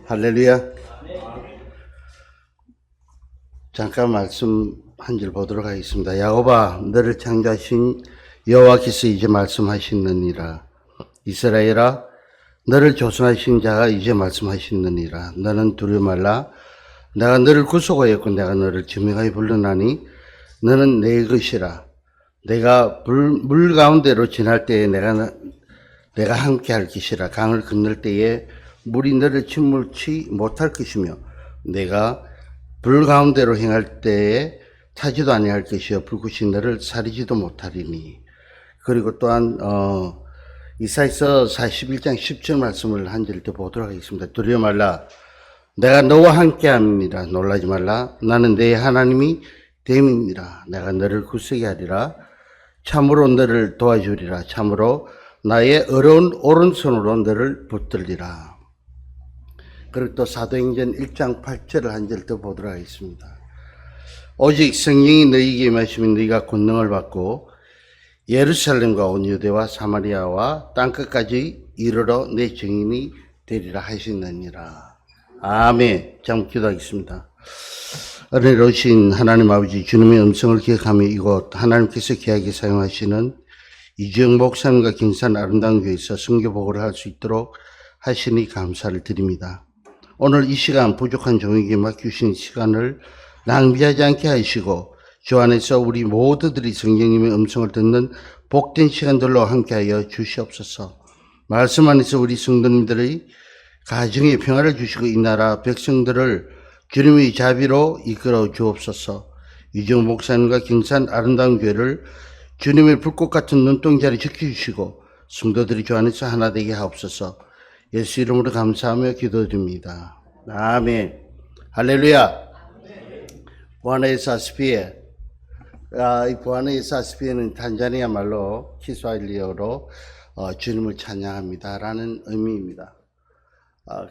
할렐루야. 잠깐 말씀 한 줄 보도록 하겠습니다. 야곱아, 너를 창조하신 여호와께서 이제 말씀하시느니라. 이스라엘아, 너를 조성하신 자가 이제 말씀하시느니라. 너는 두려워 말라. 내가 너를 구속하였고 내가 너를 지명하여 불러나니 너는 내 것이라. 내가 물 가운데로 지날 때에 내가 함께 할 것이라. 강을 건널 때에 물이 너를 침몰치 못할 것이며 내가 불 가운데로 행할 때에 타지도 아니할 것이요 불꽃이 너를 사리지도 못하리니. 그리고 또한 이사야서 41장 10절 말씀을 한 절 더 보도록 하겠습니다. 두려워 말라. 내가 너와 함께함이니라. 놀라지 말라. 나는 내 하나님이 됨이니라. 내가 너를 굳세게 하리라. 참으로 너를 도와주리라. 참으로 나의 어려운 오른손으로 너를 붙들리라. 그리고 또 사도행전 1장 8절을 한 절 더 보도록 하겠습니다. 오직 성령이 너희에게 임하시면 너희가 권능을 받고 예루살렘과 온 유대와 사마리아와 땅끝까지 이르러 내 증인이 되리라 하시느니라. 아멘. 잠깐 기도하겠습니다. 은혜로우신 하나님 아버지, 주님의 음성을 기억하며 이곳 하나님께서 귀하게 사용하시는 이주영 목사님과 경산 아름다운 교회에서 선교복을 할 수 있도록 하시니 감사를 드립니다. 오늘 이 시간 부족한 종에게 맡기신 시간을 낭비하지 않게 하시고 주 안에서 우리 모두들이 성령님의 음성을 듣는 복된 시간들로 함께하여 주시옵소서. 말씀 안에서 우리 성도님들의 가정에 평화를 주시고 이 나라 백성들을 주님의 자비로 이끌어 주옵소서. 이주영 목사님과 경산 아름다운 교회를 주님의 불꽃 같은 눈동자를 지켜주시고 성도들이 주 안에서 하나 되게 하옵소서. 예수 이름으로 감사하며 기도드립니다. 아멘. 할렐루야. 부아노에스 아스피에. 이 부아노에스 아스피에는 탄자니아 말로 키스와힐리어로 주님을 찬양합니다라는 의미입니다.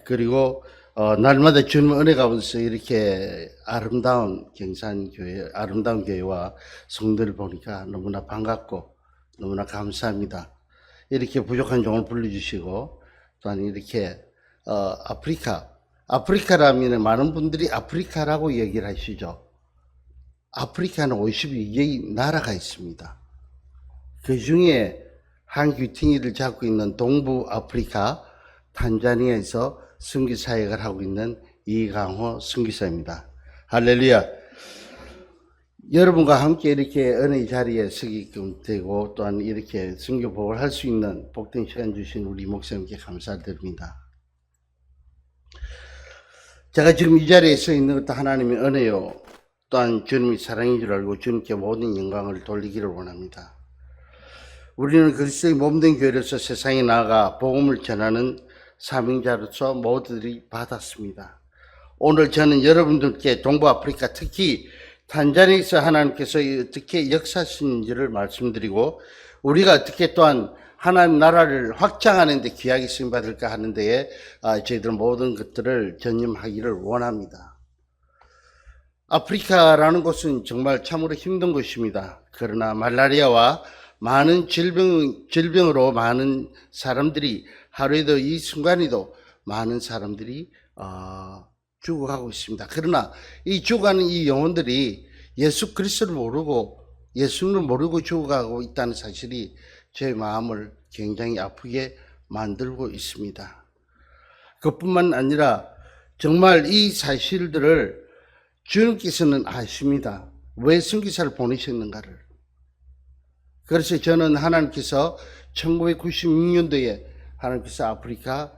그리고 날마다 주님의 은혜 가운데서 이렇게 아름다운 경산교회, 아름다운 교회와 성도를 보니까 너무나 반갑고 너무나 감사합니다. 이렇게 부족한 종을 불러주시고 또한 이렇게 아프리카라면 많은 분들이 아프리카라고 얘기를 하시죠. 아프리카는 52개의 나라가 있습니다. 그 중에 한 귀퉁이를 잡고 있는 동부 아프리카 탄자니아에서 선교 사역을 하고 있는 이강호 선교사입니다. 할렐루야. 여러분과 함께 이렇게 은혜의 자리에 서게끔 되고 또한 이렇게 선교복을 할 수 있는 복된 시간 주신 우리 목사님께 감사드립니다. 제가 지금 이 자리에 서 있는 것도 하나님의 은혜요 또한 주님의 사랑인 줄 알고 주님께 모든 영광을 돌리기를 원합니다. 우리는 그리스도의 몸된 교회로서 세상에 나아가 복음을 전하는 사명자로서 모두들이 받았습니다. 오늘 저는 여러분들께 동부아프리카 특히 탄자니아에서 하나님께서 어떻게 역사하시는지를 말씀드리고 우리가 어떻게 또한 하나님 나라를 확장하는 데 귀하게 쓰임받을까 하는 데에 저희들 모든 것들을 전념하기를 원합니다. 아프리카라는 곳은 정말 참으로 힘든 곳입니다. 그러나 말라리아와 많은 질병으로 많은 사람들이 하루에도 이 순간에도 많은 사람들이 죽어가고 있습니다. 그러나 이 죽어가는 이 영혼들이 예수 그리스도를 모르고 예수를 모르고 죽어가고 있다는 사실이 제 마음을 굉장히 아프게 만들고 있습니다. 그뿐만 아니라 정말 이 사실들을 주님께서는 아십니다. 왜 선교사를 보내셨는가를. 그래서 저는 하나님께서 1996년도에 하나님께서 아프리카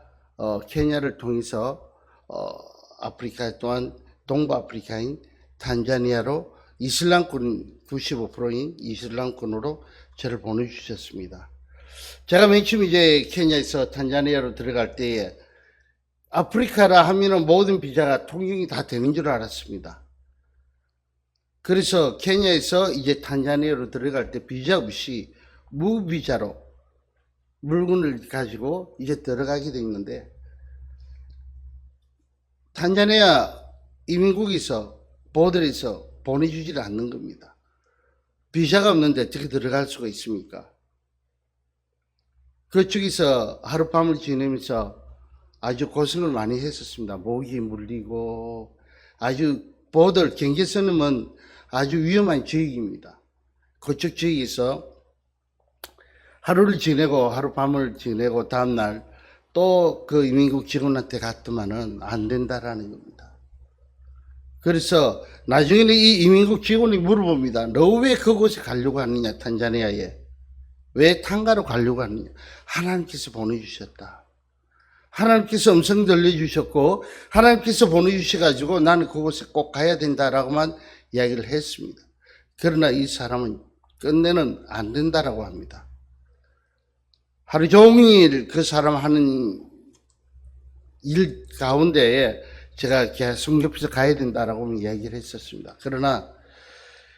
케냐를 통해서 아프리카 또한 동부아프리카인 탄자니아로 이슬람권 95%인 이슬람권으로 저를 보내주셨습니다. 제가 맨 처음 이제 케냐에서 탄자니아로 들어갈 때에 아프리카라 하면은 모든 비자가 통용이 다 되는 줄 알았습니다. 그래서 케냐에서 이제 탄자니아로 들어갈 때 비자 없이 무비자로 물건을 가지고 이제 들어가게 돼 있는데 탄자니아 이민국에서 보더에서 보내주질 않는 겁니다. 비자가 없는데 어떻게 들어갈 수가 있습니까? 그쪽에서 하룻밤을 지내면서 아주 고생을 많이 했었습니다. 모기 물리고 아주 보들 경계선은 아주 위험한 지역입니다. 그쪽 지역에서 하루를 지내고 하룻밤을 지내고 다음날 또 그 이민국 직원한테 갔더만은 안 된다라는 겁니다. 그래서 나중에는 이 이민국 직원이 물어봅니다. 너 왜 그곳에 가려고 하느냐, 탄자니아에. 왜 탄가로 가려고 하느냐. 하나님께서 보내주셨다. 하나님께서 음성 들려주셨고 하나님께서 보내주셔가지고 나는 그곳에 꼭 가야 된다라고만 이야기를 했습니다. 그러나 이 사람은 끝내는 안 된다라고 합니다. 하루 종일 그 사람 하는 일 가운데에 제가 계속 옆에서 가야 된다라고 이야기를 했었습니다.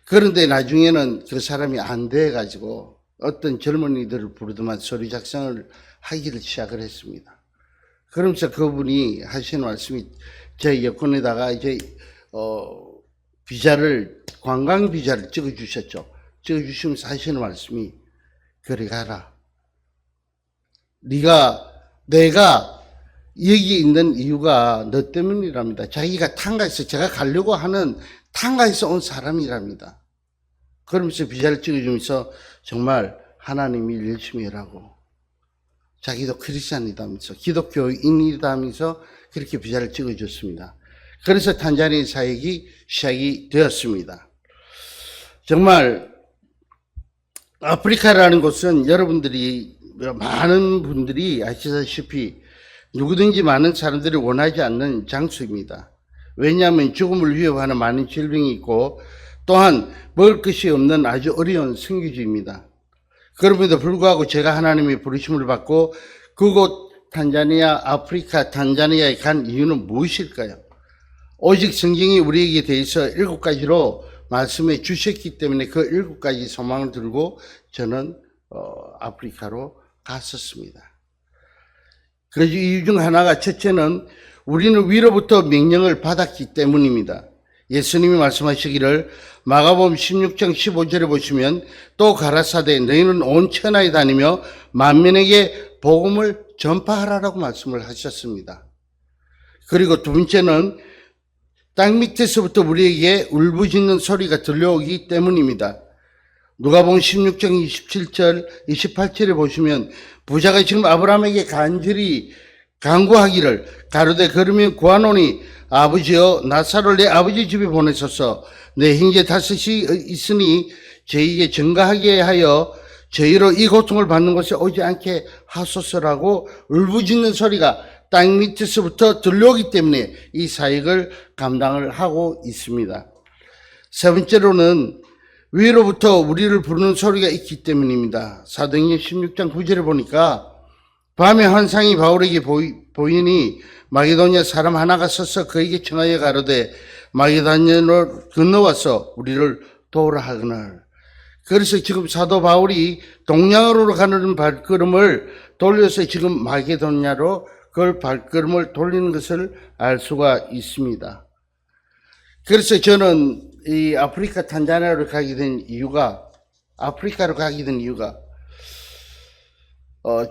그런데 나중에는 그 사람이 안 돼가지고 어떤 젊은이들을 부르더만 서류 작성을 하기를 시작을 했습니다. 그러면서 그분이 하시는 말씀이 제 여권에다가 이제 관광 비자를 찍어주셨죠. 찍어주시면서 하시는 말씀이 그리 가라. 내가 여기 있는 이유가 너 때문이랍니다. 자기가 탄가에서 제가 가려고 하는 탄가에서 온 사람이랍니다. 그러면서 비자를 찍어주면서 정말 하나님이 열심히 하라고. 자기도 크리스찬이다면서 기독교인이다면서 그렇게 비자를 찍어줬습니다. 그래서 탄자니아 사역이 시작이 되었습니다. 정말 아프리카라는 곳은 여러분들이 많은 분들이 아시다시피 누구든지 많은 사람들이 원하지 않는 장소입니다. 왜냐하면 죽음을 위협하는 많은 질병이 있고 또한 먹을 것이 없는 아주 어려운 생기주입니다. 그럼에도 불구하고 제가 하나님의 부르심을 받고 그곳 아프리카 탄자니아에 간 이유는 무엇일까요? 오직 성경이 우리에게 대해서 7가지로 말씀해 주셨기 때문에 그 7가지 소망을 들고 저는 아프리카로 갔었습니다. 그래서 이유 중 하나가 첫째는 우리는 위로부터 명령을 받았기 때문입니다. 예수님이 말씀하시기를 마가복음 16장 15절에 보시면 또 가라사대 너희는 온 천하에 다니며 만민에게 복음을 전파하라라고 말씀을 하셨습니다. 그리고 두 번째는 땅 밑에서부터 우리에게 울부짖는 소리가 들려오기 때문입니다. 누가복음 16장 27절 28절에 보시면 부자가 지금 아브라함에게 간절히 간구하기를 가로되 그러면 구하노니 아버지여 나사로를 내 아버지 집에 보내소서 내 형제 5이 있으니 저희에게 증가하게 하여 저희로 이 고통을 받는 곳에 오지 않게 하소서라고 울부짖는 소리가 땅 밑에서부터 들려오기 때문에 이 사역을 감당을 하고 있습니다. 세 번째로는 위로부터 우리를 부르는 소리가 있기 때문입니다. 사도행전 16장 9절에 보니까 밤에 환상이 바울에게 보이니 마게도냐 사람 하나가 서서 그에게 청하여 가로되 마게도냐로 건너와서 우리를 도우라 하거늘. 그래서 지금 사도 바울이 동양으로 가는 발걸음을 돌려서 지금 마게도냐로 그 발걸음을 돌리는 것을 알 수가 있습니다. 그래서 저는 이 아프리카 탄자니아로 가게 된 이유가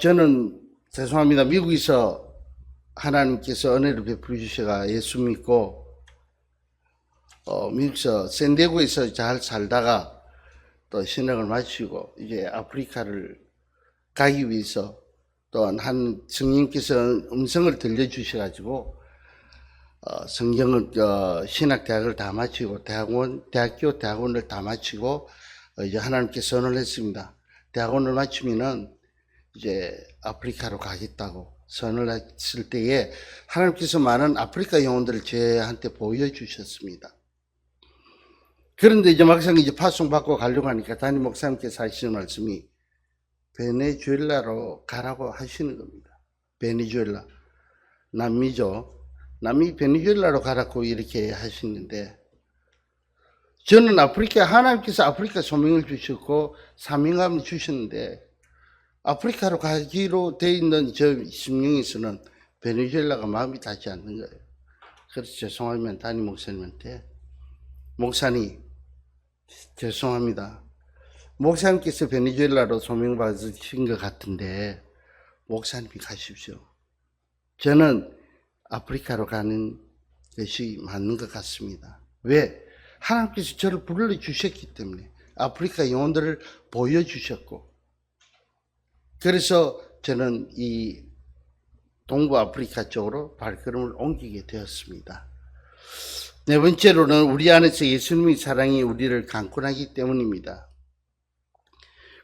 저는 죄송합니다. 미국에서 하나님께서 은혜를 베풀어 주셔가 예수 믿고 미국에서 샌디에고에서 잘 살다가 또 신학을 마치고 이제 아프리카를 가기 위해서 또한 한 성령께서 음성을 들려주셔가지고 성경을 신학대학을 다 마치고 대학원을 다 마치고 이제 하나님께 선언을 했습니다. 대학원을 마치면은 이제 아프리카로 가겠다고 선언을 했을 때에 하나님께서 많은 아프리카 영혼들을 저한테 보여주셨습니다. 그런데 이제 막상 이제 파송받고 가려고 하니까 담임 목사님께서 하시는 말씀이 베네수엘라로 가라고 하시는 겁니다. 베네수엘라. 남미죠. 남미 베네수엘라로 가라고 이렇게 하시는데 저는 하나님께서 아프리카 소명을 주셨고 사명감을 주셨는데 아프리카로 가기로 돼 있는 저 심령에서는 베네수엘라가 마음이 닿지 않는 거예요. 그래서 죄송하면 담임 목사님한테 목사님 죄송합니다. 목사님께서 베네수엘라로 소명받으신 것 같은데 목사님이 가십시오. 저는 아프리카로 가는 것이 맞는 것 같습니다. 왜? 하나님께서 저를 불러주셨기 때문에 아프리카 영혼들을 보여주셨고, 그래서 저는 이 동부 아프리카 쪽으로 발걸음을 옮기게 되었습니다. 네 번째로는 우리 안에서 예수님의 사랑이 우리를 강권하기 때문입니다.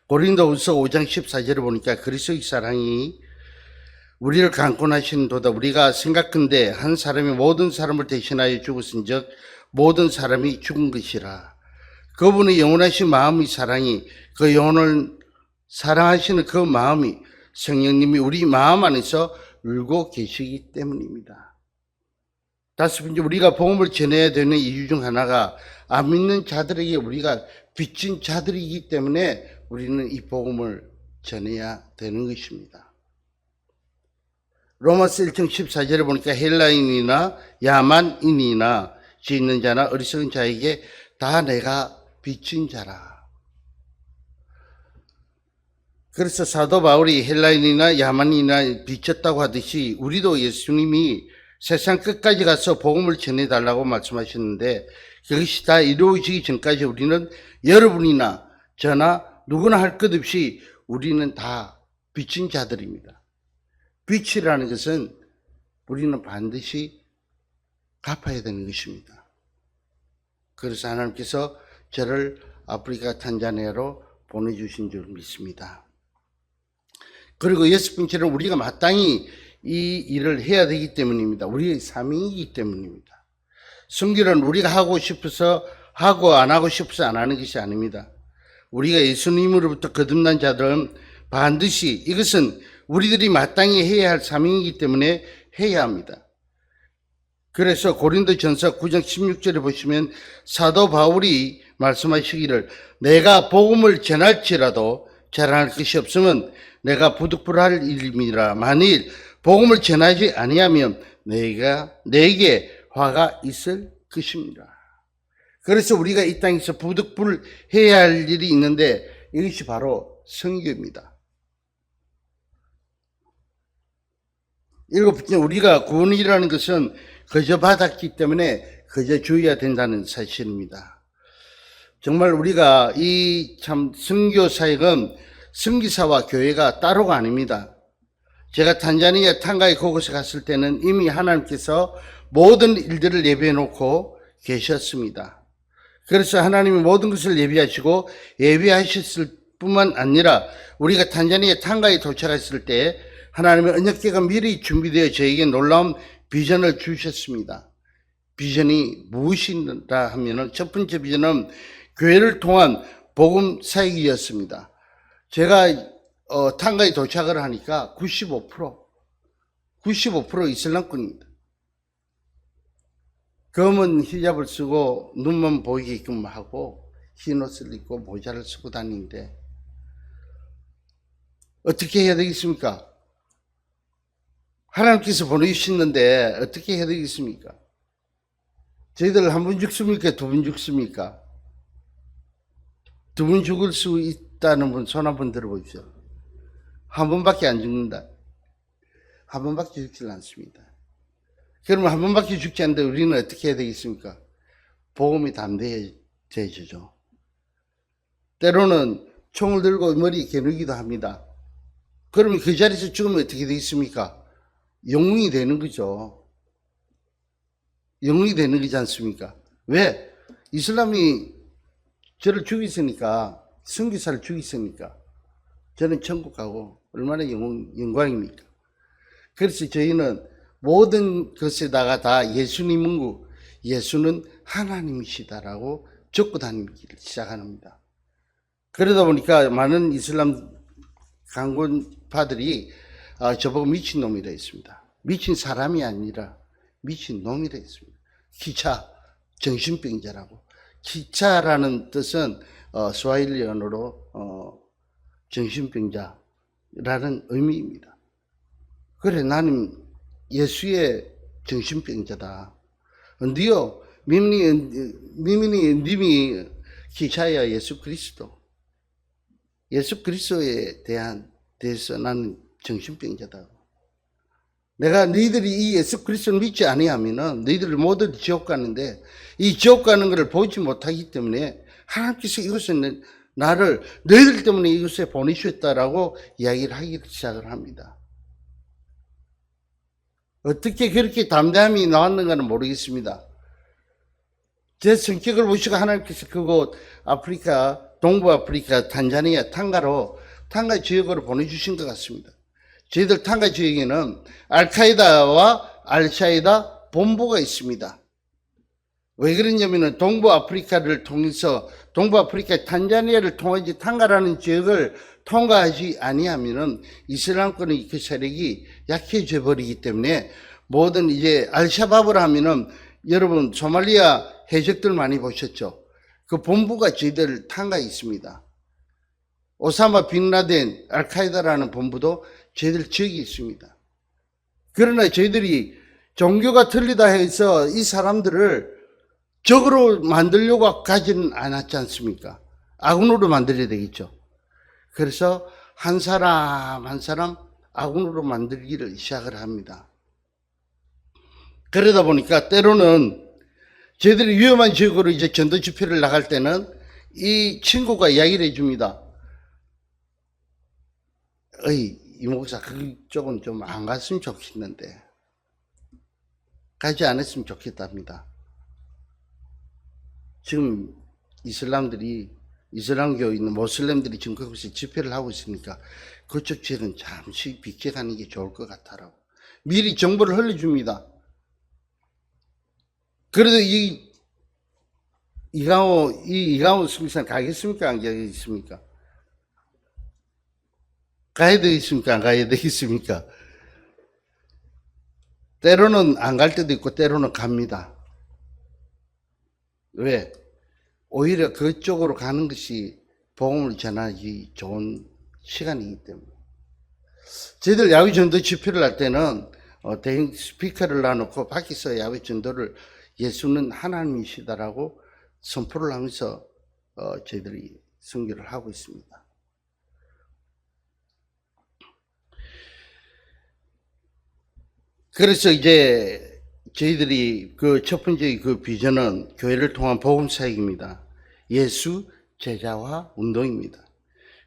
고린도후서 5장 14절을 보니까 그리스도의 사랑이 우리를 강권하시는도다. 우리가 생각컨대 한 사람이 모든 사람을 대신하여 죽었은즉 모든 사람이 죽은 것이라. 그분의 영원하신 마음의 사랑이, 그 영혼을 사랑하시는 그 마음이 성령님이 우리 마음 안에서 울고 계시기 때문입니다. 다섯 번째, 우리가 복음을 전해야 되는 이유 중 하나가 안 믿는 자들에게 우리가 빚진 자들이기 때문에 우리는 이 복음을 전해야 되는 것입니다. 로마서 1장 14절에 보니까 헬라인이나 야만인이나 죄 있는 자나 어리석은 자에게 다 내가 빚진 자라. 그래서 사도 바울이 헬라인이나 야만인이나 빚졌다고 하듯이 우리도 예수님이 세상 끝까지 가서 복음을 전해달라고 말씀하셨는데 그것이 다 이루어지기 전까지 우리는 여러분이나 저나 누구나 할 것 없이 우리는 다 빚진 자들입니다. 빚이라는 것은 우리는 반드시 갚아야 되는 것입니다. 그래서 하나님께서 저를 아프리카 탄자니아로 보내주신 줄 믿습니다. 그리고 여섯 번째는 우리가 마땅히 이 일을 해야 되기 때문입니다. 우리의 사명이기 때문입니다. 선교는 우리가 하고 싶어서 하고 안 하고 싶어서 안 하는 것이 아닙니다. 우리가 예수님으로부터 거듭난 자들은 반드시 이것은 우리들이 마땅히 해야 할 사명이기 때문에 해야 합니다. 그래서 고린도전서 9장 16절에 보시면 사도 바울이 말씀하시기를 내가 복음을 전할지라도 자랑할 것이 없으면 내가 부득불할 일임이라. 만일 복음을 전하지 아니하면 내게 화가 있을 것입니다. 그래서 우리가 이 땅에서 부득불해야 할 일이 있는데 이것이 바로 선교입니다. 일곱 번째, 우리가 구원이라는 것은 그저 받았기 때문에 그저 주어야 된다는 사실입니다. 정말 우리가 이 참 선교 사역은 선교사와 교회가 따로가 아닙니다. 제가 탄자니아 탕가이 그곳에 갔을 때는 이미 하나님께서 모든 일들을 예비해 놓고 계셨습니다. 그래서 하나님이 모든 것을 예비하시고 예비하셨을 뿐만 아니라 우리가 탄자니아 탕가에 도착했을 때 하나님의 언약궤가 미리 준비되어 저에게 놀라운 비전을 주셨습니다. 비전이 무엇이라 하면은 첫 번째 비전은 교회를 통한 복음 사역이었습니다. 제가 탕가에 도착을 하니까 95% 이슬람권입니다. 검은 히잡을 쓰고 눈만 보이게끔 하고 흰 옷을 입고 모자를 쓰고 다니는데 어떻게 해야 되겠습니까? 하나님께서 보내주셨는데 어떻게 해야 되겠습니까? 저희들 한 번 죽습니까? 두 번 죽습니까? 두 번 죽을 수 있다는 분 손 한 번 들어보십시오. 한 번밖에 안 죽는다. 한 번밖에 죽질 않습니다. 그러면 한 번밖에 죽지 않는데 우리는 어떻게 해야 되겠습니까? 복음이 담대해져죠. 때로는 총을 들고 머리에 겨누기도 합니다. 그러면 그 자리에서 죽으면 어떻게 되겠습니까? 영웅이 되는 거죠. 영웅이 되는 거지 않습니까? 왜? 이슬람이 저를 죽였으니까, 선교사를 죽였으니까 저는 천국 가고 얼마나 영광입니까? 그래서 저희는 모든 것에다가 다 예수님은 예수는 하나님이시다라고 적고 다니기 시작합니다. 그러다 보니까 많은 이슬람 강권파들이 저보고 미친놈이라 했습니다. 미친 사람이 아니라 미친놈이라 했습니다. 기차, 정신병자라고. 기차라는 뜻은 스와힐리 언어로 정신병자라는 의미입니다. 그래, 나는 예수의 정신병자다. 언디요? 님이 기차야 예수 그리스도. 예수 그리스도에 대해서 나는 정신병자다. 내가 너희들이 이 예수 그리스도를 믿지 아니하면은 너희들 모두 지옥 가는데 이 지옥 가는 것을 보지 못하기 때문에 하나님께서 이것은 나를 너희들 때문에 이곳에 보내주셨다라고 이야기를 하기 시작을 합니다. 어떻게 그렇게 담대함이 나왔는가는 모르겠습니다. 제 성격을 보시고 하나님께서 그곳 아프리카, 동부 아프리카, 탄자니아, 탕가 지역으로 보내주신 것 같습니다. 저희들 탕가 지역에는 알카에다와 알샤에다 본부가 있습니다. 왜 그러냐면은 동부 아프리카를 통해서 동부 아프리카 탄자니아를 통해서 탕가라는 지역을 통과하지 아니하면은 이슬람권의 그 세력이 약해져 버리기 때문에 모든 이제 알샤바브를 하면은 여러분 소말리아 해적들 많이 보셨죠? 그 본부가 저희들 탕가에 있습니다. 오사마 빈라덴 알카에다라는 본부도 저희들 지역에 있습니다. 그러나 저희들이 종교가 틀리다 해서 이 사람들을 적으로 만들려고 가지는 않았지 않습니까? 아군으로 만들어야 되겠죠. 그래서 한 사람 한 사람 아군으로 만들기를 시작을 합니다. 그러다 보니까 때로는 저희들이 위험한 지역으로 이제 전도 집회를 나갈 때는 이 친구가 이야기를 해줍니다. 이 목사 그쪽은 좀 안 갔으면 좋겠는데 가지 않았으면 좋겠답니다. 지금 이슬람교 있는 모슬렘들이 지금 거기서 집회를 하고 있으니까 그쪽 지역은 잠시 비켜가는 게 좋을 것 같아라고 미리 정보를 흘려줍니다. 그래도 이강호 승리산 가겠습니까? 안 가겠습니까? 가야 되겠습니까? 안 가야 되겠습니까? 때로는 안 갈 때도 있고 때로는 갑니다. 왜? 오히려 그쪽으로 가는 것이 복음을 전하기 좋은 시간이기 때문에. 저희들 야외 전도 집회를 할 때는 대형 스피커를 놔놓고 밖에서 야외 전도를 예수는 하나님이시다라고 선포를 하면서 저희들이 선교를 하고 있습니다. 그래서 이제 저희들이 그 첫 번째 그 비전은 교회를 통한 복음 사역입니다. 예수 제자화 운동입니다.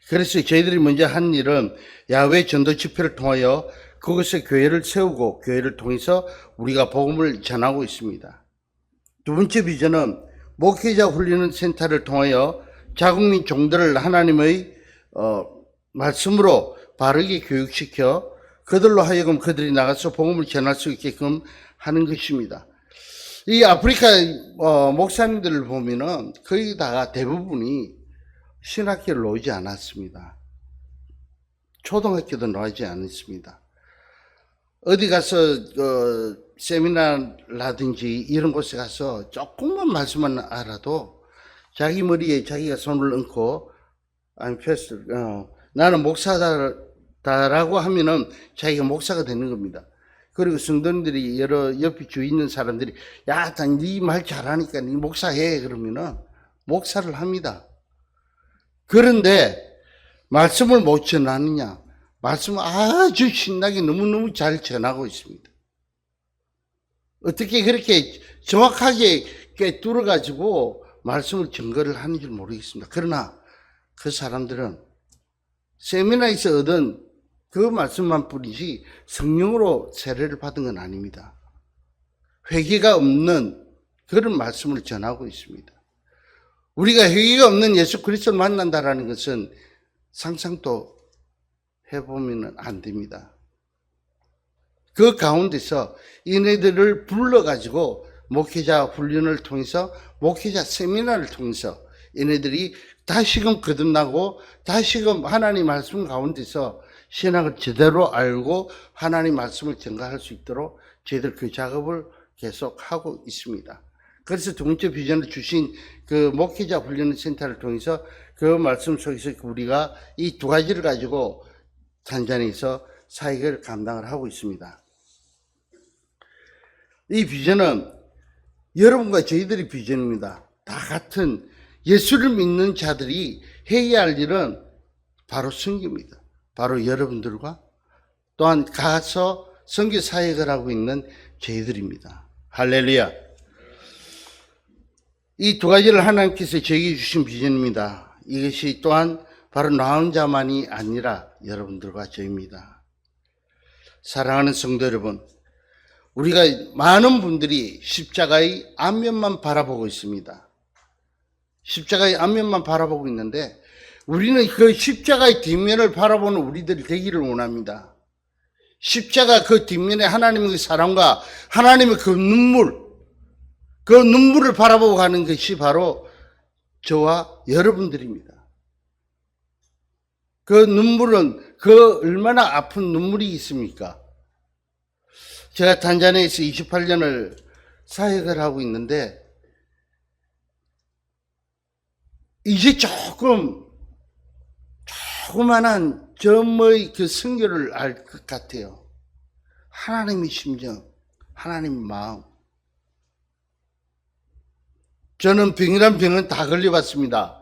그래서 저희들이 먼저 한 일은 야외 전도 집회를 통하여 그것에 교회를 세우고 교회를 통해서 우리가 복음을 전하고 있습니다. 두 번째 비전은 목회자 훈련은 센터를 통하여 자국민 종들을 하나님의 말씀으로 바르게 교육시켜 그들로 하여금 그들이 나가서 복음을 전할 수 있게끔 하는 것입니다. 이 아프리카 목사님들을 보면은 거의 다 대부분이 신학교를 나오지 않았습니다. 초등학교도 나오지 않았습니다. 어디 가서 세미나라든지 이런 곳에 가서 조금만 말씀만 알아도 자기 머리에 자기가 손을 얹고 나는 목사다라고 하면은 자기가 목사가 되는 겁니다. 그리고 성도님들이 여러 옆에 주위 있는 사람들이 야, 네 말 잘하니까 네 목사해 그러면은 목사를 합니다. 그런데 말씀을 못 전하느냐? 말씀을 아주 신나게 너무너무 잘 전하고 있습니다. 어떻게 그렇게 정확하게 꿰뚫어가지고 말씀을 증거를 하는 줄 모르겠습니다. 그러나 그 사람들은 세미나에서 얻은 그 말씀만 뿐이지 성령으로 세례를 받은 건 아닙니다. 회개가 없는 그런 말씀을 전하고 있습니다. 우리가 회개가 없는 예수 그리스도를 만난다라는 것은 상상도 해보면 안 됩니다. 그 가운데서 이네들을 불러가지고 목회자 훈련을 통해서 목회자 세미나를 통해서 이네들이 다시금 거듭나고 다시금 하나님 말씀 가운데서 신학을 제대로 알고 하나님 말씀을 전가할 수 있도록 저희들 그 작업을 계속하고 있습니다. 그래서 두 번째 비전을 주신 그 목회자 훈련 센터를 통해서 그 말씀 속에서 우리가 이 두 가지를 가지고 탄자니아에서 사역을 감당을 하고 있습니다. 이 비전은 여러분과 저희들의 비전입니다. 다 같은 예수를 믿는 자들이 해야 할 일은 바로 선교입니다. 바로 여러분들과 또한 가서 선교 사역을 하고 있는 저희들입니다. 할렐루야. 이 두 가지를 하나님께서 저에게 주신 비전입니다. 이것이 또한 바로 나 혼자만이 아니라 여러분들과 저입니다. 사랑하는 성도 여러분, 우리가 많은 분들이 십자가의 앞면만 바라보고 있습니다. 십자가의 앞면만 바라보고 있는데 우리는 그 십자가의 뒷면을 바라보는 우리들이 되기를 원합니다. 십자가 그 뒷면에 하나님의 사랑과 하나님의 그 눈물을 바라보고 가는 것이 바로 저와 여러분들입니다. 그 눈물은 그 얼마나 아픈 눈물이 있습니까? 제가 탄자니아에서 28년을 사역을 하고 있는데 이제 조그만한 점의 그 성교를 알 것 같아요. 하나님의 심정, 하나님의 마음. 저는 병이란 병은 다 걸려봤습니다.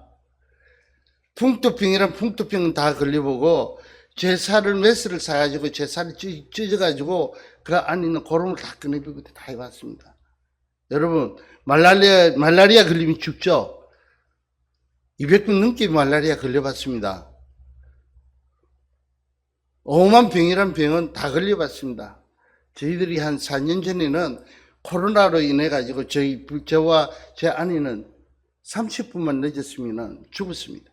풍토병이란 풍토병은 다 걸려보고 제 살을 메스를 사가지고 제 살을 찢어가지고 그 안에 있는 고름을 다 꺼내보고 다 해봤습니다. 여러분 말라리아 걸리면 죽죠. 200번 넘게 말라리아 걸려봤습니다. 오만 병이란 병은 다 걸려봤습니다. 저희들이 한 4년 전에는 코로나로 인해 가지고 저와 제 아내는 30분만 늦었으면 죽었습니다.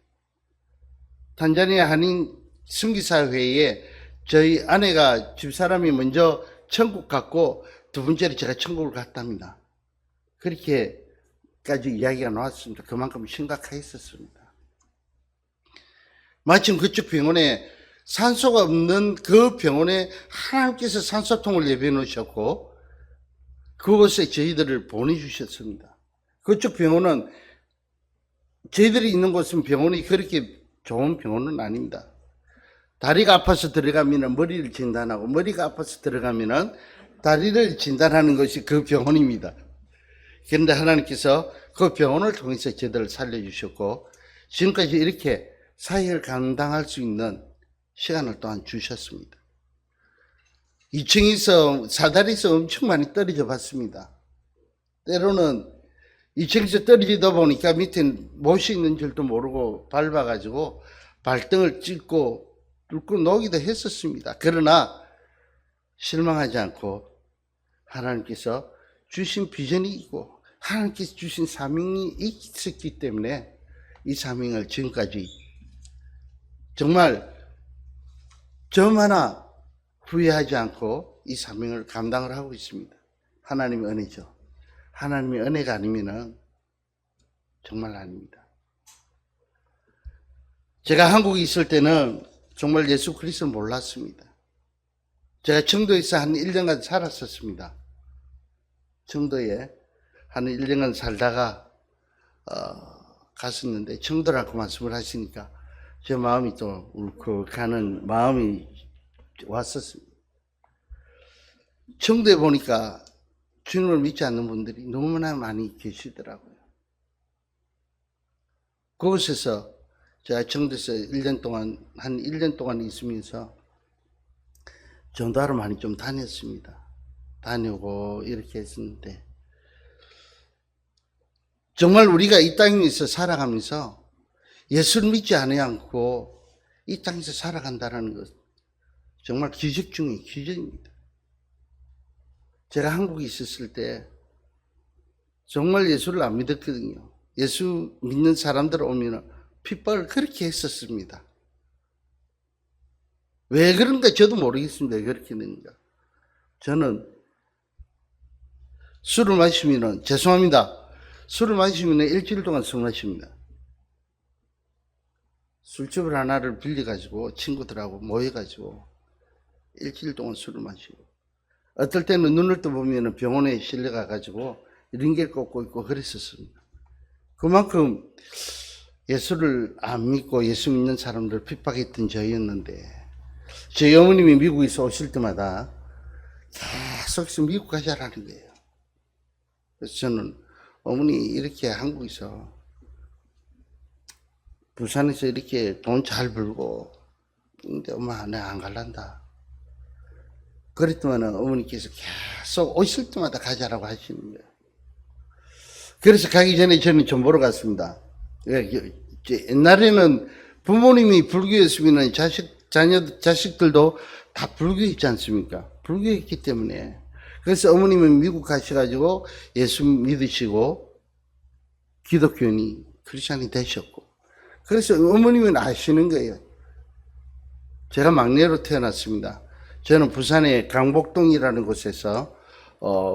탄자니아 한인 선교사회에 저희 아내가 집사람이 먼저 천국 갔고 두 번째로 제가 천국을 갔답니다. 그렇게까지 이야기가 나왔습니다. 그만큼 심각했었습니다. 마침 그쪽 병원에 산소가 없는 그 병원에 하나님께서 산소통을 예배해 놓으셨고 그곳에 저희들을 보내주셨습니다. 그쪽 병원은 저희들이 있는 곳은 병원이 그렇게 좋은 병원은 아닙니다. 다리가 아파서 들어가면 머리를 진단하고 머리가 아파서 들어가면 다리를 진단하는 것이 그 병원입니다. 그런데 하나님께서 그 병원을 통해서 저희들을 살려주셨고 지금까지 이렇게 사역을 감당할 수 있는 시간을 또한 주셨습니다. 2층에서 사다리에서 엄청 많이 떨어져 봤습니다. 때로는 2층에서 떨어지다 보니까 밑에 못이 있는 줄도 모르고 밟아가지고 발등을 찢고 뚫고 녹이도 했었습니다. 그러나 실망하지 않고 하나님께서 주신 비전이 있고 하나님께서 주신 사명이 있었기 때문에 이 사명을 지금까지 정말 점 하나 후회하지 않고 이 사명을 감당을 하고 있습니다. 하나님의 은혜죠. 하나님의 은혜가 아니면은 정말 아닙니다. 제가 한국에 있을 때는 정말 예수 그리스도를 몰랐습니다. 제가 청도에서 한 1년간 살았었습니다. 청도에 한 1년간 살다가 갔었는데 청도라고 말씀을 하시니까 제 마음이 또 울컥하는 마음이 왔었습니다. 청도에 보니까 주님을 믿지 않는 분들이 너무나 많이 계시더라고요. 그곳에서 제가 청도에서 한 1년 동안 있으면서 전도하러 많이 좀 다녔습니다. 다녀오고 이렇게 했었는데 정말 우리가 이 땅에서 살아가면서 예수를 믿지 않고 이 땅에서 살아간다는 것 정말 기적 중의 기적입니다. 제가 한국에 있었을 때 정말 예수를 안 믿었거든요. 예수 믿는 사람들 오면 핍박을 그렇게 했었습니다. 왜 그런가 저도 모르겠습니다. 왜 그렇게 되는가. 저는 술을 마시면 죄송합니다. 술을 마시면 일주일 동안 술 마십니다. 술집을 하나를 빌려가지고 친구들하고 모여가지고 일주일 동안 술을 마시고 어떨 때는 눈을 떠보면 병원에 실려가가지고 링겔 꽂고 있고 그랬었습니다. 그만큼 예수를 안 믿고 예수 믿는 사람들 핍박했던 저희였는데 저희 어머님이 미국에서 오실 때마다 계속해서 미국 가자라는 거예요. 그래서 저는 어머니 이렇게 한국에서 부산에서 이렇게 돈 잘 벌고 근데 엄마 내가 안 갈란다. 그랬더만 어머니께서 계속 오실 때마다 가자라고 하시는 거예요. 그래서 가기 전에 저는 좀 보러 갔습니다. 옛날에는 부모님이 불교였으면 자식들도 다 불교했지 않습니까? 불교했기 때문에. 그래서 어머님은 미국 가셔가지고 예수 믿으시고 기독교인이 크리스찬이 되셨고. 그래서 어머님은 아시는 거예요. 제가 막내로 태어났습니다. 저는 부산의 강복동이라는 곳에서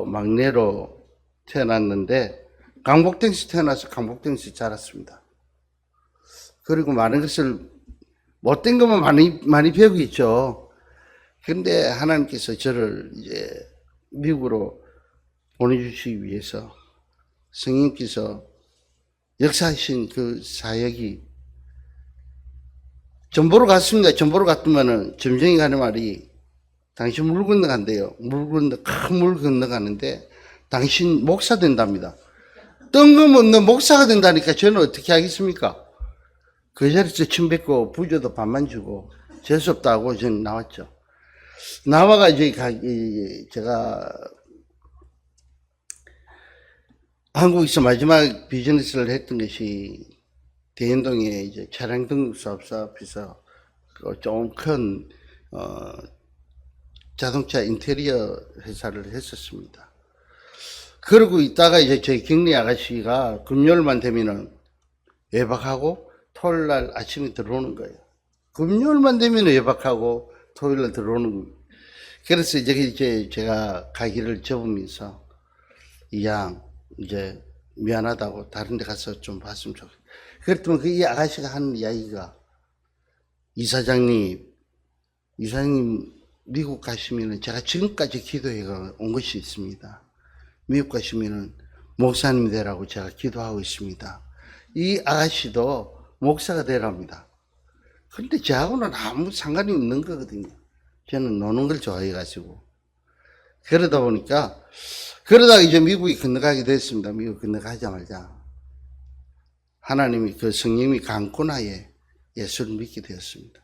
막내로 태어났는데 강복동에서 태어나서 강복동에서 자랐습니다. 그리고 많은 것을 못된 것만 많이 배우겠죠. 그런데 하나님께서 저를 이제 미국으로 보내주시기 위해서 성령께서 역사하신 그 사역이 전보로 갔습니다. 전보로 갔더만은 점쟁이 가는 말이 당신 물 건너간대요. 큰 물 건너가는데 당신 목사 된답니다. 뜬금없는 목사가 된다니까 저는 어떻게 하겠습니까? 그 자리에서 침 뱉고 부조도 반만 주고 재수없다고 저는 나왔죠. 나와가지고 제가 한국에서 마지막 비즈니스를 했던 것이 대연동에 이제 차량 등록 사업소 앞에서 좀 큰 자동차 인테리어 회사를 했었습니다. 그러고 있다가 이제 저희 경리 아가씨가 금요일만 되면은 외박하고 토요일 날 아침에 들어오는 거예요. 금요일만 되면 외박하고 토요일 날 들어오는 거예요. 그래서 이제 제가 가기를 접으면서 이 양 이제 미안하다고 다른 데 가서 좀 봤으면 좋겠어요. 그랬더니 그 이 아가씨가 하는 이야기가 이사장님 미국 가시면은 제가 지금까지 기도해 온 것이 있습니다. 미국 가시면은 목사님 되라고 제가 기도하고 있습니다. 이 아가씨도 목사가 되랍니다. 그런데 저하고는 아무 상관이 없는 거거든요. 저는 노는 걸 좋아해가지고. 그러다가 이제 미국에 건너가게 됐습니다. 미국 건너가자마자 하나님이 그 성령이 강권하에 예수를 믿게 되었습니다.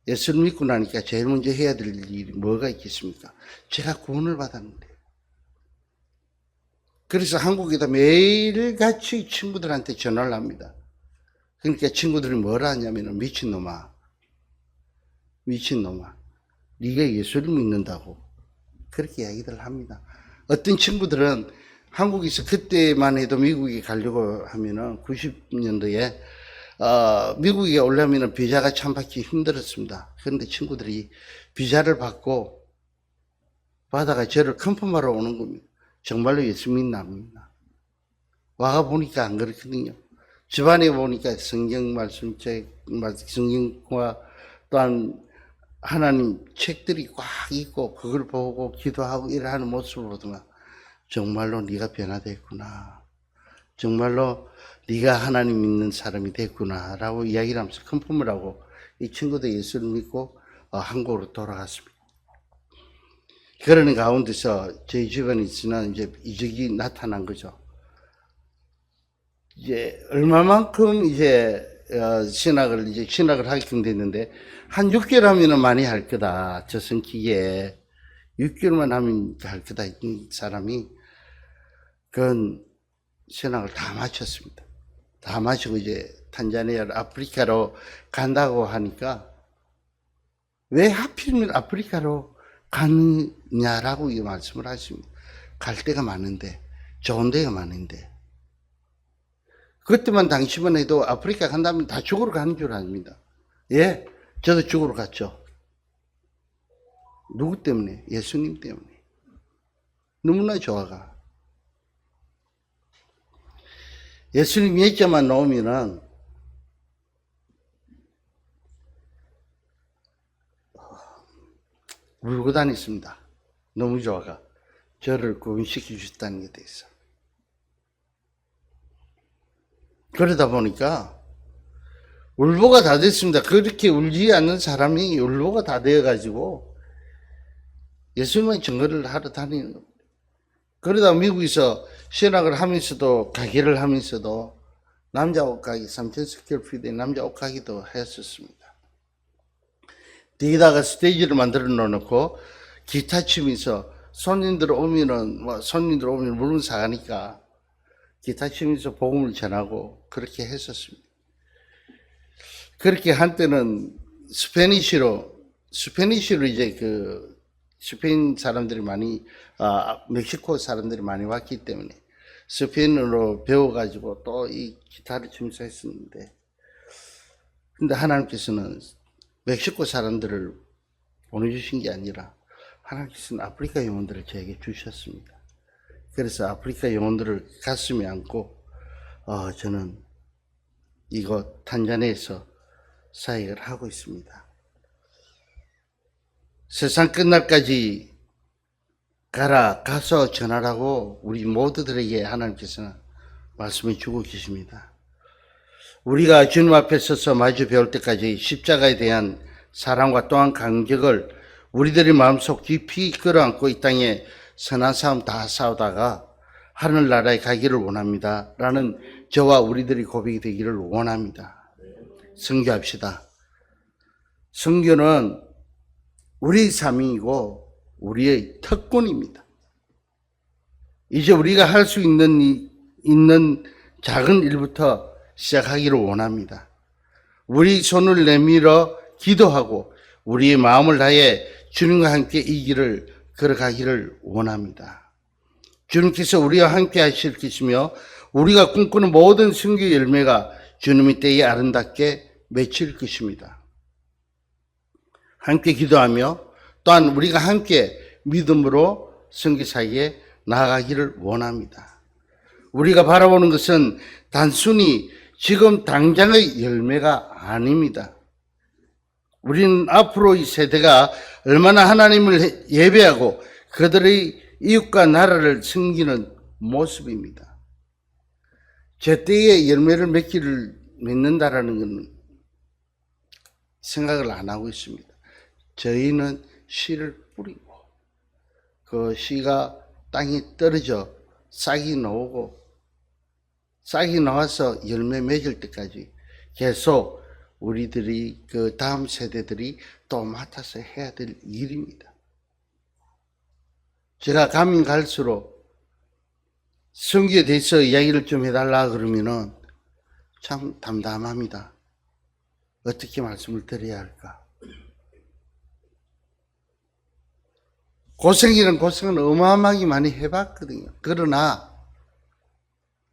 예수를 믿고 나니까 제일 먼저 해야 될 일이 뭐가 있겠습니까? 제가 구원을 받았는데. 그래서 한국에다 매일같이 친구들한테 전화를 합니다. 그러니까 친구들이 뭐라 하냐면 미친놈아 네가 예수를 믿는다고 그렇게 이야기를 합니다. 어떤 친구들은 한국에서 그때만 해도 미국에 가려고 하면은 90년도에 미국에 오려면 비자가 참 받기 힘들었습니다. 그런데 친구들이 비자를 받아가 저를 컨펌하러 오는 겁니다. 정말로 예수 믿나 와가 보니까 안 그렇거든요. 집안에 보니까 성경 말씀책, 성경과 또한 하나님 책들이 꽉 있고 그걸 보고 기도하고 일하는 모습을 보더만 정말로 네가 변화됐구나. 정말로 네가 하나님 믿는 사람이 됐구나 라고 이야기를 하면서 컨펌을 하고 이 친구도 예수를 믿고 한국으로 돌아갔습니다. 그러는 가운데서 저희 주변에 있으나 이제 이적이 나타난 거죠. 이제 얼마만큼 이제 신학을 하게끔 됐는데 한 6개월 하면은 많이 할 거다. 저 성기에 6개월만 하면 할 거다. 이 사람이 그건 신학을 다 마쳤습니다. 다 마치고 이제 탄자니아로 아프리카로 간다고 하니까 왜 하필이면 아프리카로 가느냐라고 이 말씀을 하십니다. 갈 데가 많은데, 좋은 데가 많은데. 그때만 당시만 해도 아프리카 간다면 다 죽으러 가는 줄 압니다. 예, 저도 죽으러 갔죠. 누구 때문에? 예수님 때문에. 너무나 좋아가. 예수님 예자만 나오면은 울고 다녔습니다. 너무 좋아가. 저를 구원시켜 주셨다는 게 대해서. 그러다 보니까 울보가 다 됐습니다. 그렇게 울지 않는 사람이 울보가 다 되어가지고 예수님의 증거를 하러 다니는 겁니다. 그러다 미국에서 신학을 하면서도 가게를 하면서도 남자 옷가게 3,000스퀘어피트의 남자 옷가게도 했었습니다. 뒤에다가 스테이지를 만들어 놓고 기타 치면서 손님들 오면 물건 사가니까 기타 치면서 복음을 전하고 그렇게 했었습니다. 그렇게 한때는 스페니쉬로 이제 그 스페인 사람들이 많이, 멕시코 사람들이 많이 왔기 때문에 스페인어로 배워가지고 또 이 기타를 치면서 했었는데, 근데 하나님께서는 멕시코 사람들을 보내주신 게 아니라 하나님께서는 아프리카 영혼들을 저에게 주셨습니다. 그래서 아프리카 영혼들을 가슴에 안고 저는 이곳 탄자니아에서 사역을 하고 있습니다. 세상 끝날까지 가서 전하라고 우리 모두들에게 하나님께서는 말씀해 주고 계십니다. 우리가 주님 앞에 서서 마주 배울 때까지 십자가에 대한 사랑과 또한 간격을 우리들의 마음속 깊이 끌어안고 이 땅에 선한 싸움 다 싸우다가 하늘나라에 가기를 원합니다. 라는 저와 우리들이 고백이 되기를 원합니다. 선교합시다. 선교는 우리의 사명이고 우리의 특권입니다. 이제 우리가 할 수 있는 작은 일부터 시작하기를 원합니다. 우리 손을 내밀어 기도하고 우리의 마음을 다해 주님과 함께 이 길을 걸어가기를 원합니다. 주님께서 우리와 함께 하실 것이며 우리가 꿈꾸는 모든 선교 열매가 주님의 때에 아름답게 맺힐 것입니다. 함께 기도하며 또한 우리가 함께 믿음으로 선교사에 나아가기를 원합니다. 우리가 바라보는 것은 단순히 지금 당장의 열매가 아닙니다. 우리는 앞으로 이 세대가 얼마나 하나님을 예배하고 그들의 이웃과 나라를 섬기는 모습입니다. 제때에 열매를 맺는다라는 것은 생각을 안 하고 있습니다. 저희는 씨를 뿌리고 그 씨가 땅에 떨어져 싹이 나와서 열매 맺을 때까지 계속 우리들이 그 다음 세대들이 또 맡아서 해야 될 일입니다. 제가 가면 갈수록 선교에 대해서 이야기를 좀 해달라 그러면은 참 담담합니다. 어떻게 말씀을 드려야 할까? 고생은 어마어마하게 많이 해봤거든요. 그러나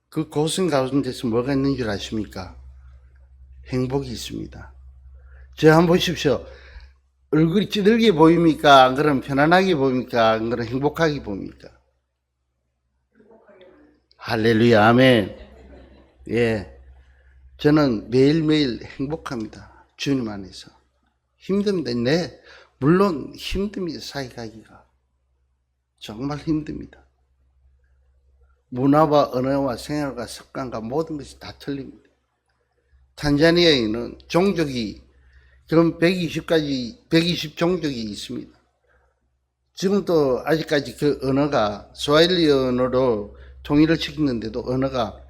그 고생 가운데서 뭐가 있는 줄 아십니까? 행복이 있습니다. 저 한번 보십시오. 얼굴이 찌들게 보입니까? 안 그러면 편안하게 보입니까? 안 그러면 행복하게 보입니까? 할렐루야, 아멘. 예. 저는 매일매일 행복합니다. 주님 안에서. 힘듭니다. 네. 물론 힘듭니다. 사역하기가. 정말 힘듭니다. 문화와 언어와 생활과 습관과 모든 것이 다 틀립니다. 탄자니아에는 종족이 그럼 120 종족이 있습니다. 지금도 아직까지 그 언어가 스와힐리 언어로 통일을 시키는데도 언어가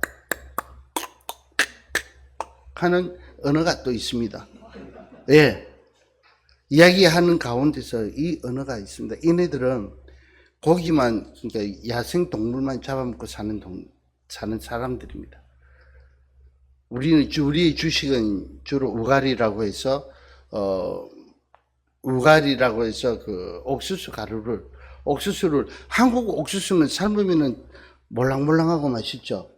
하는 언어가 또 있습니다. 예. 이야기하는 가운데서 이 언어가 있습니다. 이네들은 고기만, 그러니까 야생 동물만 잡아먹고 사는 사람들입니다. 우리의 주식은 주로 우가리라고 해서 그 옥수수를 한국 옥수수는 삶으면은 몰랑몰랑하고 맛있죠.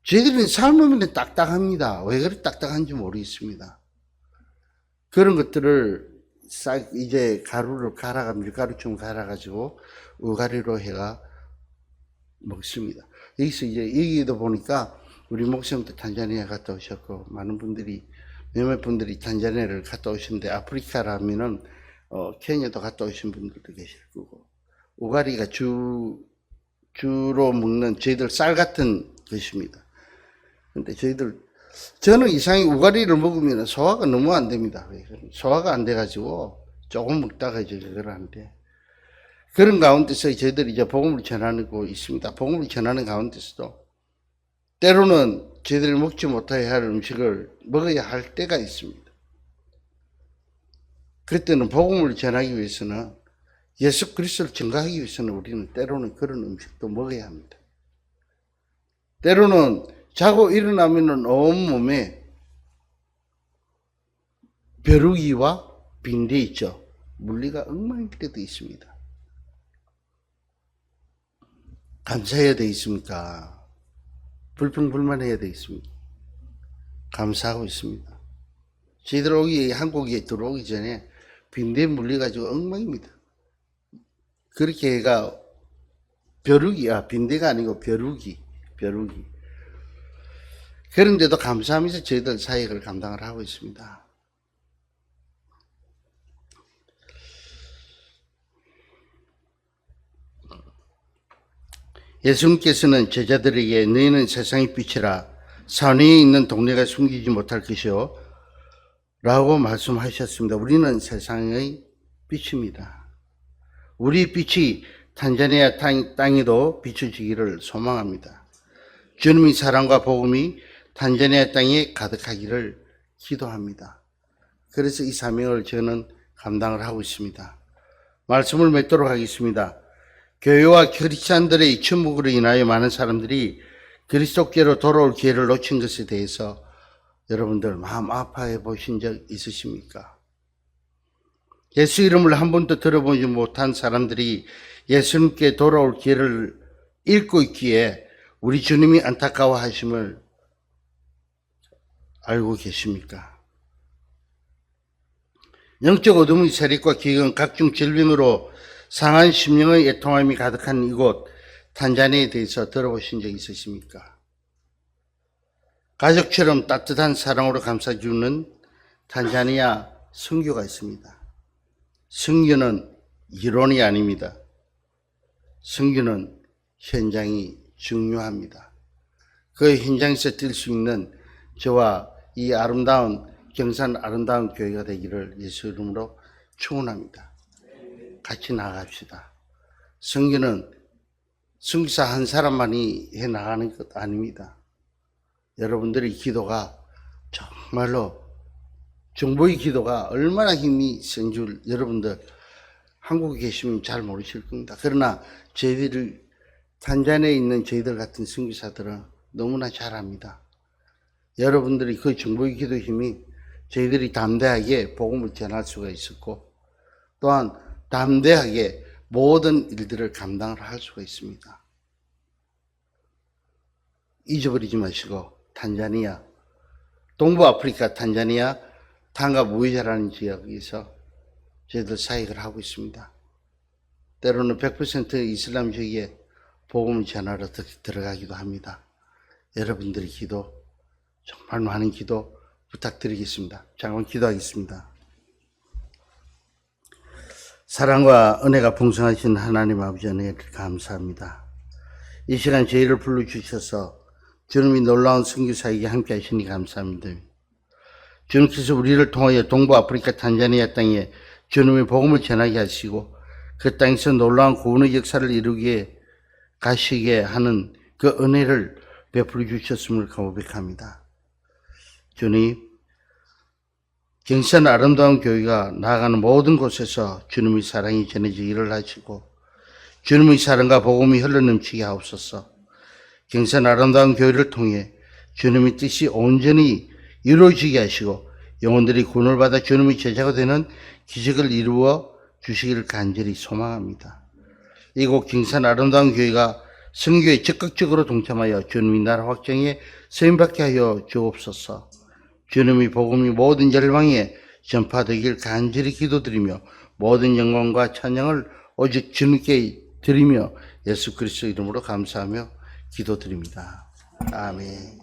저희들은 삶으면 딱딱합니다. 왜 그렇게 딱딱한지 모르겠습니다. 그런 것들을 싹 이제 밀가루처럼 갈아가지고 우가리로 해가 먹습니다. 여기서 이제 여기도 보니까 우리 목사님도 탄자니아 갔다 오셨고 몇몇 분들이 탄자니아를 갔다 오셨는데 아프리카라면은 케냐도 갔다 오신 분들도 계실 거고 우가리가 주로 먹는 저희들 쌀 같은 것입니다. 근데 저는 이상하게 우가리를 먹으면 소화가 너무 안 됩니다. 소화가 안 돼가지고 조금 먹다가 이제 그걸 하는데 그런 가운데서 저희들이 이제 복음을 전하고 있습니다. 복음을 전하는 가운데서도 때로는 저희들이 먹지 못해야 할 음식을 먹어야 할 때가 있습니다. 그때는 복음을 전하기 위해서는 예수 그리스도를 증거하기 위해서는 우리는 때로는 그런 음식도 먹어야 합니다. 때로는 자고 일어나면 온몸에 벼루기와 빈대 있죠. 물리가 엉망일 때도 있습니다. 감사해야 돼 있습니까? 불평불만해야 돼 있습니까? 감사하고 있습니다. 저희들 한국에 들어오기 전에 빈대 물려가지고 엉망입니다. 그렇게 해가 빈대가 아니고 벼루기. 그런데도 감사하면서 저희들 사역을 감당을 하고 있습니다. 예수님께서는 제자들에게 너희는 세상의 빛이라 산 위에 있는 동네가 숨기지 못할 것이요 라고 말씀하셨습니다. 우리는 세상의 빛입니다. 우리 빛이 탄자니아 땅에도 비춰지기를 소망합니다. 주님의 사랑과 복음이 탄자니아 땅에 가득하기를 기도합니다. 그래서 이 사명을 저는 감당을 하고 있습니다. 말씀을 맺도록 하겠습니다. 교회와 크리스찬들의 침묵으로 인하여 많은 사람들이 그리스도께로 돌아올 기회를 놓친 것에 대해서 여러분들 마음 아파해 보신 적 있으십니까? 예수 이름을 한 번도 들어보지 못한 사람들이 예수님께 돌아올 기회를 잃고 있기에 우리 주님이 안타까워하심을 알고 계십니까? 영적 어둠의 세력과 기근, 각종 질병으로 상한 심령의 애통함이 가득한 이곳 탄자니아에 대해서 들어보신 적 있으십니까? 가족처럼 따뜻한 사랑으로 감싸주는 탄자니아 선교가 있습니다. 선교는 이론이 아닙니다. 선교는 현장이 중요합니다. 그 현장에서 뛸 수 있는 저와 이 아름다운 경산 아름다운 교회가 되기를 예수 이름으로 축원합니다. 같이 나갑시다. 선교는 선교사 한 사람만이 해 나가는 것 아닙니다. 여러분들의 기도가 정말로 정보의 기도가 얼마나 힘이 센 줄 여러분들 한국에 계시면 잘 모르실 겁니다. 그러나 저희들 탄자니아에 있는 저희들 같은 선교사들은 너무나 잘 압니다. 여러분들이 그 정보의 기도 힘이 저희들이 담대하게 복음을 전할 수가 있었고 또한 담대하게 모든 일들을 감당을 할 수가 있습니다. 잊어버리지 마시고 탄자니아, 동부 아프리카 탄자니아 탄가 무이자라는 지역에서 저희들 사역을 하고 있습니다. 때로는 100% 이슬람주의에 복음을 전하러 들어가기도 합니다. 여러분들의 기도, 정말 많은 기도 부탁드리겠습니다. 잠깐 기도하겠습니다. 사랑과 은혜가 풍성하신 하나님 아버지 은혜를 감사합니다. 이 시간 저희를 불러주셔서 주님이 놀라운 선교 사역에 함께 하시니 감사합니다. 주님께서 우리를 통하여 동부 아프리카 탄자니아 땅에 주님의 복음을 전하게 하시고 그 땅에서 놀라운 구원의 역사를 이루게 가시게 하는 그 은혜를 베풀어 주셨음을 고백합니다. 주님, 경산 아름다운 교회가 나아가는 모든 곳에서 주님의 사랑이 전해지기를 하시고 주님의 사랑과 복음이 흘러넘치게 하옵소서. 경산 아름다운 교회를 통해 주님의 뜻이 온전히 이루어지게 하시고 영혼들이 구원을 받아 주님의 제자가 되는 기적을 이루어 주시기를 간절히 소망합니다. 이곳 경산 아름다운 교회가 선교에 적극적으로 동참하여 주님의 나라 확장에 쓰임받게 하여 주옵소서. 주님의 복음이 모든 열방에 전파되길 간절히 기도드리며 모든 영광과 찬양을 오직 주님께 드리며 예수 그리스도 이름으로 감사하며 기도드립니다. 아멘.